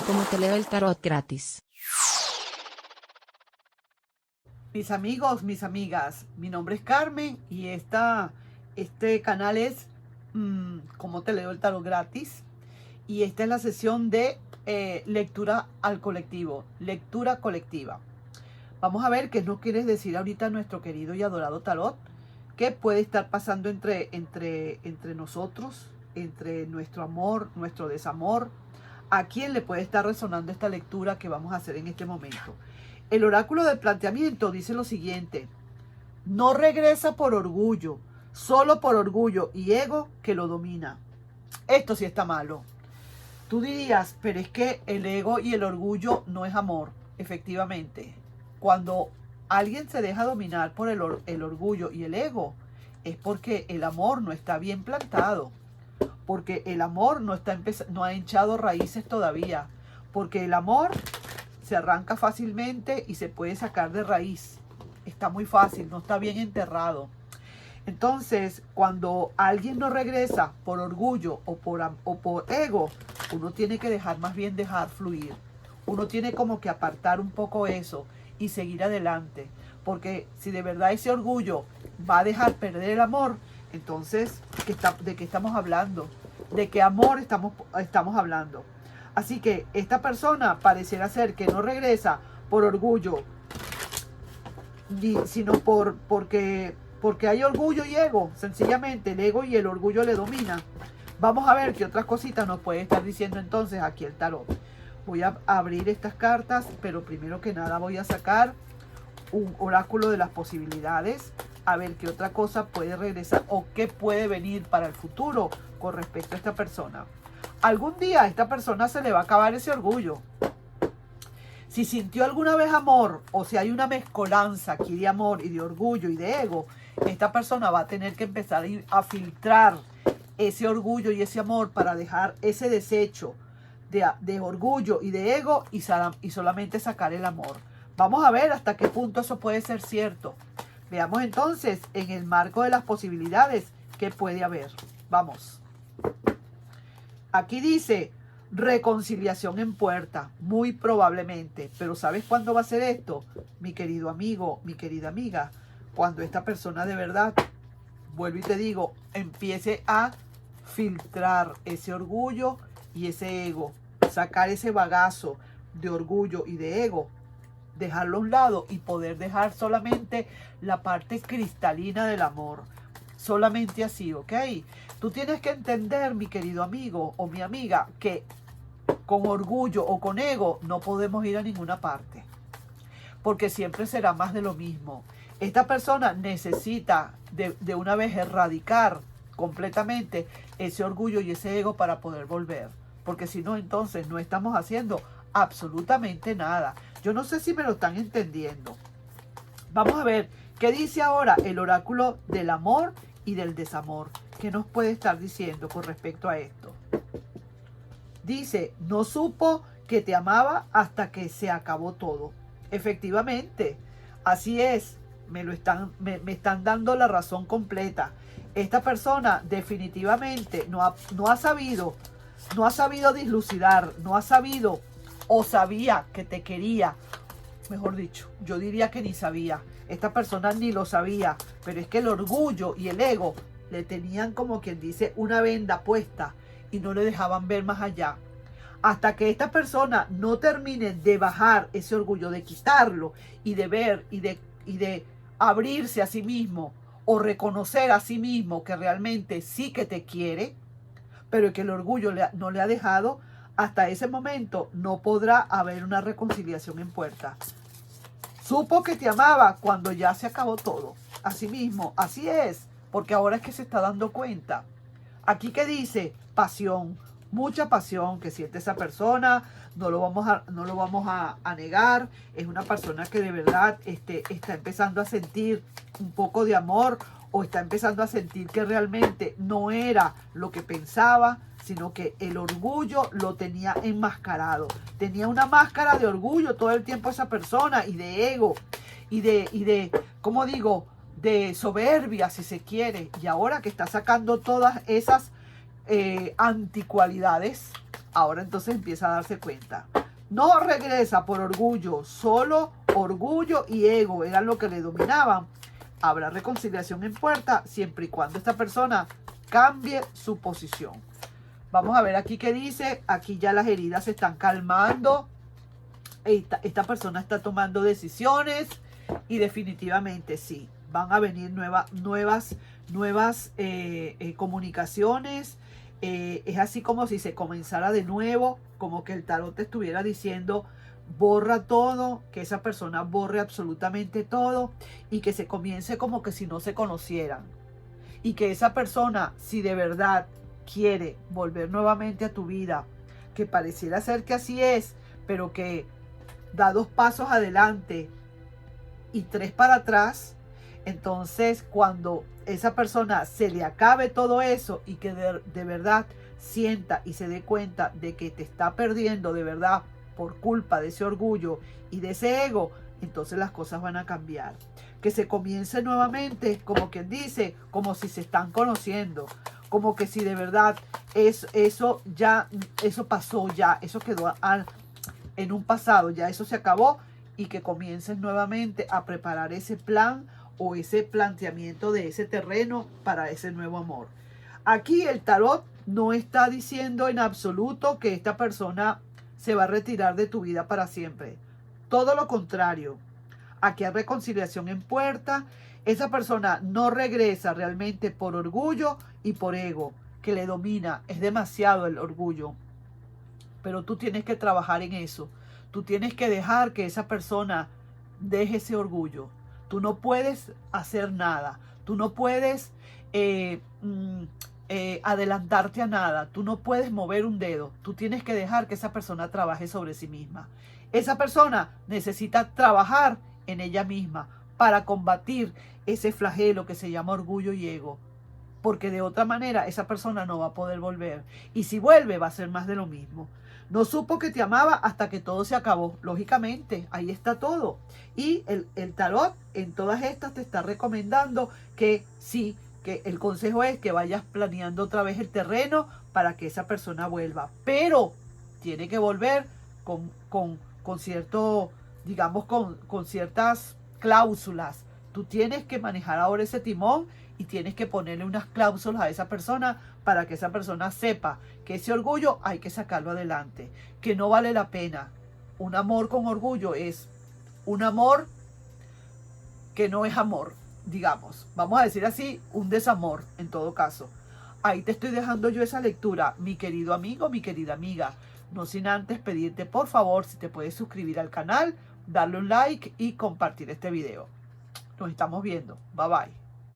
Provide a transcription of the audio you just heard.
Como te leo el tarot gratis. Mis amigos, mis amigas, mi nombre es Carmen y este canal es Como te leo el tarot gratis. Y esta es la sesión de lectura al colectivo, lectura colectiva. Vamos a ver qué nos quiere decir ahorita nuestro querido y adorado tarot, qué puede estar pasando entre nosotros, entre nuestro amor, nuestro desamor, a quién le puede estar resonando esta lectura que vamos a hacer en este momento. El oráculo del planteamiento dice lo siguiente: no regresa por orgullo, solo por orgullo y ego que lo domina. Esto sí está malo. Tú dirías, pero es que el ego y el orgullo no es amor. Efectivamente, cuando alguien se deja dominar por el orgullo y el ego, es porque el amor no está bien plantado, porque el amor no ha echado raíces todavía, porque el amor se arranca fácilmente y se puede sacar de raíz. Está muy fácil, no está bien enterrado. Entonces, cuando alguien no regresa por orgullo o por ego, uno tiene que más bien dejar fluir. Uno tiene como que apartar un poco eso y seguir adelante. Porque si de verdad ese orgullo va a dejar perder el amor, entonces, ¿de qué estamos hablando? ¿De qué amor estamos hablando? Así que esta persona pareciera ser que no regresa por orgullo, sino porque hay orgullo y ego. Sencillamente el ego y el orgullo le dominan. Vamos a ver qué otras cositas nos puede estar diciendo entonces aquí el tarot. Voy a abrir estas cartas, pero primero que nada voy a sacar un oráculo de las posibilidades, a ver qué otra cosa puede regresar o qué puede venir para el futuro con respecto a esta persona. Algún día a esta persona se le va a acabar ese orgullo. Si sintió alguna vez amor, o si hay una mezcolanza aquí de amor y de orgullo y de ego, esta persona va a tener que empezar a filtrar ese orgullo y ese amor para dejar ese desecho de orgullo y de ego y solamente sacar el amor. Vamos a ver hasta qué punto eso puede ser cierto. Veamos entonces en el marco de las posibilidades qué puede haber. Vamos. Aquí dice reconciliación en puerta, muy probablemente. Pero ¿sabes cuándo va a ser esto? Mi querido amigo, mi querida amiga, cuando esta persona de verdad, vuelvo y te digo, empiece a filtrar ese orgullo y ese ego, sacar ese bagazo de orgullo y de ego, dejarlo a un lado y poder dejar solamente la parte cristalina del amor. Solamente así, ¿ok? Tú tienes que entender, mi querido amigo o mi amiga, que con orgullo o con ego no podemos ir a ninguna parte, porque siempre será más de lo mismo. Esta persona necesita de una vez erradicar completamente ese orgullo y ese ego para poder volver, porque si no, entonces no estamos haciendo absolutamente nada. Yo no sé si me lo están entendiendo. Vamos a ver qué dice ahora el oráculo del amor y del desamor. ¿Qué nos puede estar diciendo con respecto a esto? Dice, no supo que te amaba hasta que se acabó todo. Efectivamente, así es. Me están dando la razón completa. Esta persona definitivamente no ha sabido dislucidar, no ha sabido o sabía que te quería. Mejor dicho, yo diría que ni sabía. Esta persona ni lo sabía, pero es que el orgullo y el ego le tenían, como quien dice, una venda puesta y no le dejaban ver más allá. Hasta que esta persona no termine de bajar ese orgullo, de quitarlo y de ver y de abrirse a sí mismo o reconocer a sí mismo que realmente sí que te quiere, pero que el orgullo no le ha dejado, hasta ese momento no podrá haber una reconciliación en puerta. Supo que te amaba cuando ya se acabó todo. Así mismo, así es, porque ahora es que se está dando cuenta. Aquí que dice pasión, mucha pasión que siente esa persona, no lo vamos a negar. Es una persona que de verdad está empezando a sentir un poco de amor, o está empezando a sentir que realmente no era lo que pensaba, sino que el orgullo lo tenía enmascarado. Tenía una máscara de orgullo todo el tiempo esa persona, y de ego, ¿cómo digo?, de soberbia, si se quiere. Y ahora que está sacando todas esas anticualidades, Ahora entonces empieza a darse cuenta. No regresa por orgullo, solo orgullo y ego eran lo que le dominaban. Habrá reconciliación en puerta siempre y cuando esta persona cambie su posición. Vamos a ver aquí qué dice. Aquí ya las heridas se están calmando. Esta persona está tomando decisiones y definitivamente sí, van a venir nuevas comunicaciones. Es así como si se comenzara de nuevo, como que el tarot te estuviera diciendo: borra todo, que esa persona borre absolutamente todo y que se comience como que si no se conocieran. Y que esa persona, si de verdad quiere volver nuevamente a tu vida, que pareciera ser que así es, pero que da 2 pasos adelante y 3 para atrás, entonces cuando esa persona se le acabe todo eso y que de verdad sienta y se dé cuenta de que te está perdiendo de verdad por culpa de ese orgullo y de ese ego, entonces las cosas van a cambiar. Que se comience nuevamente, como quien dice, como si se están conociendo, como que si de verdad eso pasó ya, eso quedó en un pasado, ya eso se acabó, y que comiencen nuevamente a preparar ese plan o ese planteamiento de ese terreno para ese nuevo amor. Aquí el tarot no está diciendo en absoluto que esta persona se va a retirar de tu vida para siempre. Todo lo contrario. Aquí hay reconciliación en puerta. Esa persona no regresa realmente por orgullo y por ego, que le domina. Es demasiado el orgullo. Pero tú tienes que trabajar en eso. Tú tienes que dejar que esa persona deje ese orgullo. Tú no puedes hacer nada. Tú no puedes adelantarte a nada. Tú no puedes mover un dedo. Tú tienes que dejar que esa persona trabaje sobre sí misma. Esa persona necesita trabajar en ella misma para combatir ese flagelo que se llama orgullo y ego. Porque de otra manera esa persona no va a poder volver. Y si vuelve va a ser más de lo mismo. No supo que te amaba hasta que todo se acabó. Lógicamente, ahí está todo. Y el tarot en todas estas te está recomendando que sí, que el consejo es que vayas planeando otra vez el terreno para que esa persona vuelva. Pero tiene que volver con cierto, digamos, con ciertas cláusulas. Tú tienes que manejar ahora ese timón y tienes que ponerle unas cláusulas a esa persona para que esa persona sepa que ese orgullo hay que sacarlo adelante, que no vale la pena. Un amor con orgullo es un amor que no es amor, digamos. Vamos a decir así, un desamor en todo caso. Ahí te estoy dejando yo esa lectura, mi querido amigo, mi querida amiga. No sin antes pedirte, por favor, si te puedes suscribir al canal, darle un like y compartir este video. Nos estamos viendo. Bye bye.